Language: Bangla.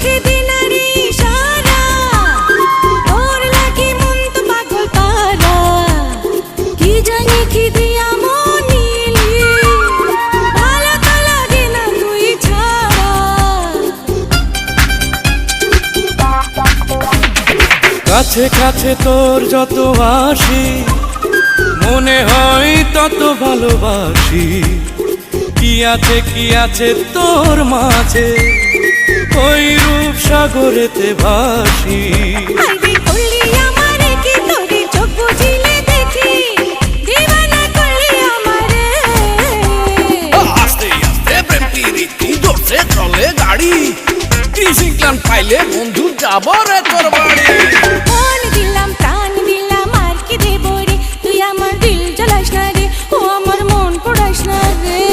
চোখে দিনারি সারা তোর লাগি মন তো পাগল পারা কি জানি কি দিয়া মনিলি ভালো তো লাগে না তুই ছাড়া কাছে কাছে তোর যত আসি মনে হয় তত ভালোবাসি কি আছে তোর মাঝে ওই রূপ সাগরেতে ভাসি আইবি করলি আমারে কি তোরে চোখ বুঝিলে